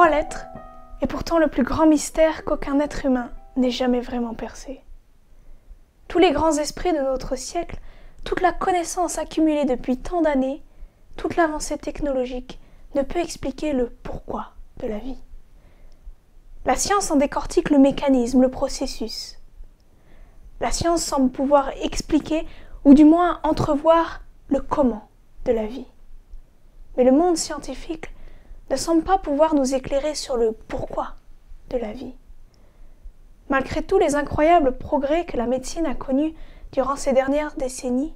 3 lettres, et pourtant le plus grand mystère qu'aucun être humain n'ait jamais vraiment percé. Tous les grands esprits de notre siècle, toute la connaissance accumulée depuis tant d'années, toute l'avancée technologique ne peut expliquer le pourquoi de la vie. La science en décortique le mécanisme, le processus. La science semble pouvoir expliquer, ou du moins entrevoir, le comment de la vie. Mais le monde scientifique ne semble pas pouvoir nous éclairer sur le pourquoi de la vie. Malgré tous les incroyables progrès que la médecine a connus durant ces dernières décennies,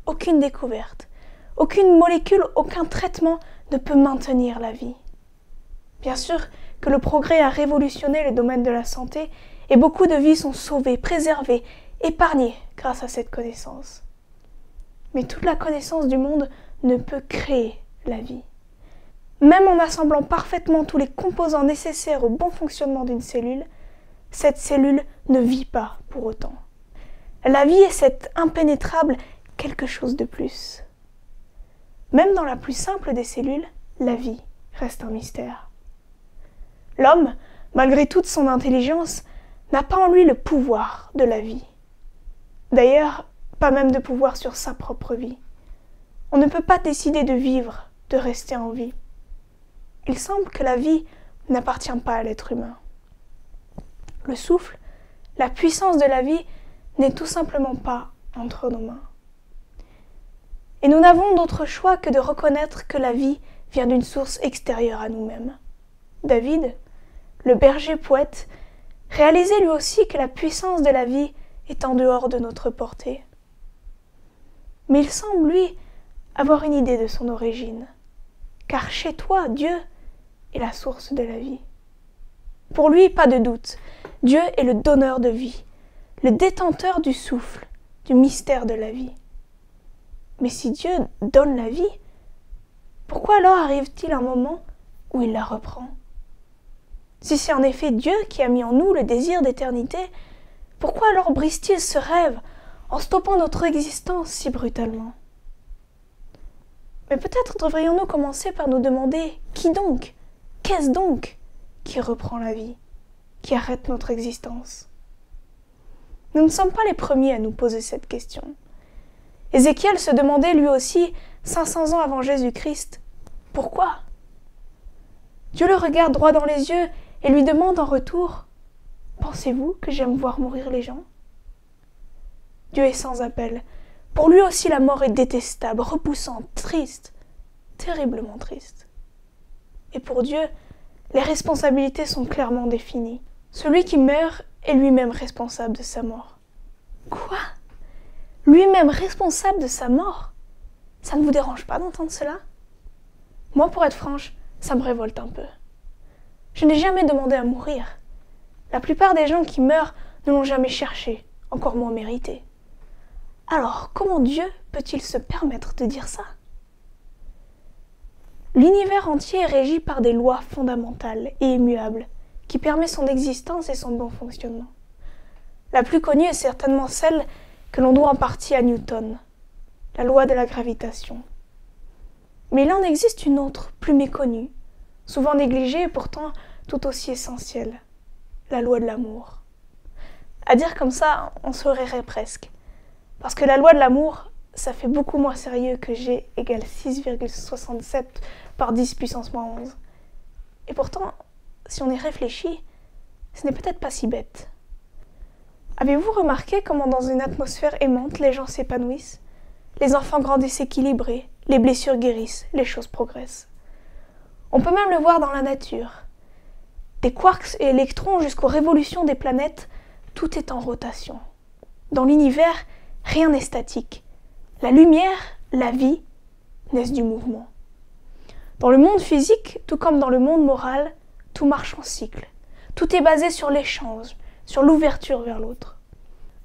aucune découverte, aucune molécule, aucun traitement ne peut maintenir la vie. Bien sûr que le progrès a révolutionné le domaine de la santé et beaucoup de vies sont sauvées, préservées, épargnées grâce à cette connaissance. Mais toute la connaissance du monde ne peut créer la vie. Même en assemblant parfaitement tous les composants nécessaires au bon fonctionnement d'une cellule, cette cellule ne vit pas pour autant. La vie est cet impénétrable quelque chose de plus. Même dans la plus simple des cellules, la vie reste un mystère. L'homme, malgré toute son intelligence, n'a pas en lui le pouvoir de la vie. D'ailleurs, pas même de pouvoir sur sa propre vie. On ne peut pas décider de vivre, de rester en vie. Il semble que la vie n'appartient pas à l'être humain. Le souffle, la puissance de la vie n'est tout simplement pas entre nos mains. Et nous n'avons d'autre choix que de reconnaître que la vie vient d'une source extérieure à nous-mêmes. David, le berger poète, réalisait lui aussi que la puissance de la vie est en dehors de notre portée. Mais il semble, lui, avoir une idée de son origine, car chez toi, Dieu est la source de la vie. Pour lui, pas de doute, Dieu est le donneur de vie, le détenteur du souffle, du mystère de la vie. Mais si Dieu donne la vie, pourquoi alors arrive-t-il un moment où il la reprend ? Si c'est en effet Dieu qui a mis en nous le désir d'éternité, pourquoi alors brise-t-il ce rêve en stoppant notre existence si brutalement ? Mais peut-être devrions-nous commencer par nous demander qui donc, qu'est-ce donc qui reprend la vie, qui arrête notre existence ? Nous ne sommes pas les premiers à nous poser cette question. Ézéchiel se demandait lui aussi, 500 ans avant Jésus-Christ, pourquoi ? Dieu le regarde droit dans les yeux et lui demande en retour, « Pensez-vous que j'aime voir mourir les gens ?» Dieu est sans appel. Pour lui aussi la mort est détestable, repoussante, triste, terriblement triste. Et pour Dieu, les responsabilités sont clairement définies. Celui qui meurt est lui-même responsable de sa mort. Quoi ? Lui-même responsable de sa mort ? Ça ne vous dérange pas d'entendre cela ? Moi, pour être franche, ça me révolte un peu. Je n'ai jamais demandé à mourir. La plupart des gens qui meurent ne l'ont jamais cherché, encore moins mérité. Alors, comment Dieu peut-il se permettre de dire ça ? L'univers entier est régi par des lois fondamentales et immuables qui permettent son existence et son bon fonctionnement. La plus connue est certainement celle que l'on doit en partie à Newton, la loi de la gravitation. Mais il en existe une autre, plus méconnue, souvent négligée et pourtant tout aussi essentielle, la loi de l'amour. À dire comme ça, on se rirait presque. Parce que la loi de l'amour, ça fait beaucoup moins sérieux que G égale 6,67 par 10 puissance moins 11. Et pourtant, si on y réfléchit, ce n'est peut-être pas si bête. Avez-vous remarqué comment dans une atmosphère aimante, les gens s'épanouissent ? Les enfants grandissent équilibrés, les blessures guérissent, les choses progressent. On peut même le voir dans la nature. Des quarks et électrons jusqu'aux révolutions des planètes, tout est en rotation. Dans l'univers, rien n'est statique. La lumière, la vie, naissent du mouvement. Dans le monde physique, tout comme dans le monde moral, tout marche en cycle. Tout est basé sur l'échange, sur l'ouverture vers l'autre.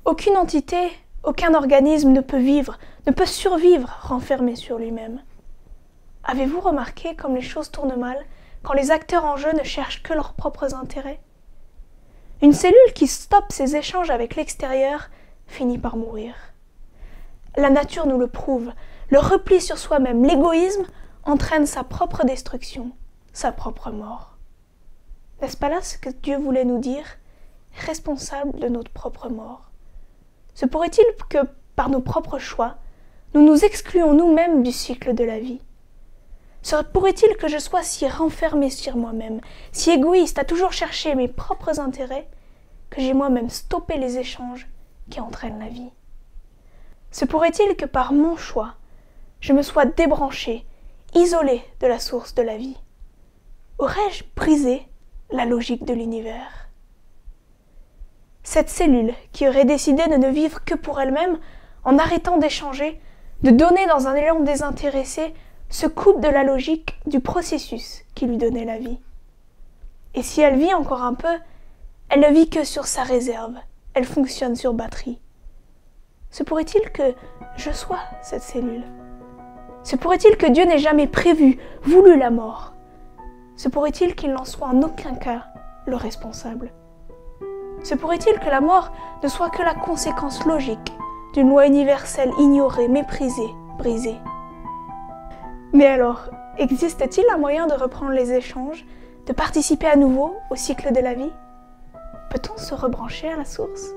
Aucune entité, aucun organisme ne peut vivre, ne peut survivre renfermé sur lui-même. Avez-vous remarqué comme les choses tournent mal quand les acteurs en jeu ne cherchent que leurs propres intérêts ? Une cellule qui stoppe ses échanges avec l'extérieur finit par mourir. La nature nous le prouve, le repli sur soi-même, l'égoïsme entraîne sa propre destruction, sa propre mort. N'est-ce pas là ce que Dieu voulait nous dire, responsable de notre propre mort? Se pourrait-il que, par nos propres choix, nous nous excluons nous-mêmes du cycle de la vie? Se pourrait-il que je sois si renfermé sur moi-même, si égoïste à toujours chercher mes propres intérêts, que j'ai moi-même stoppé les échanges qui entraînent la vie? Se pourrait-il que par mon choix, je me sois débranché, isolé de la source de la vie? Aurais-je brisé la logique de l'univers? Cette cellule qui aurait décidé de ne vivre que pour elle-même, en arrêtant d'échanger, de donner dans un élan désintéressé, se coupe de la logique du processus qui lui donnait la vie. Et si elle vit encore un peu, elle ne vit que sur sa réserve, elle fonctionne sur batterie. Se pourrait-il que je sois cette cellule? Se pourrait-il que Dieu n'ait jamais prévu, voulu la mort? Se pourrait-il qu'il n'en soit en aucun cas le responsable? Se pourrait-il que la mort ne soit que la conséquence logique d'une loi universelle ignorée, méprisée, brisée? Mais alors, existe-t-il un moyen de reprendre les échanges, de participer à nouveau au cycle de la vie? Peut-on se rebrancher à la source?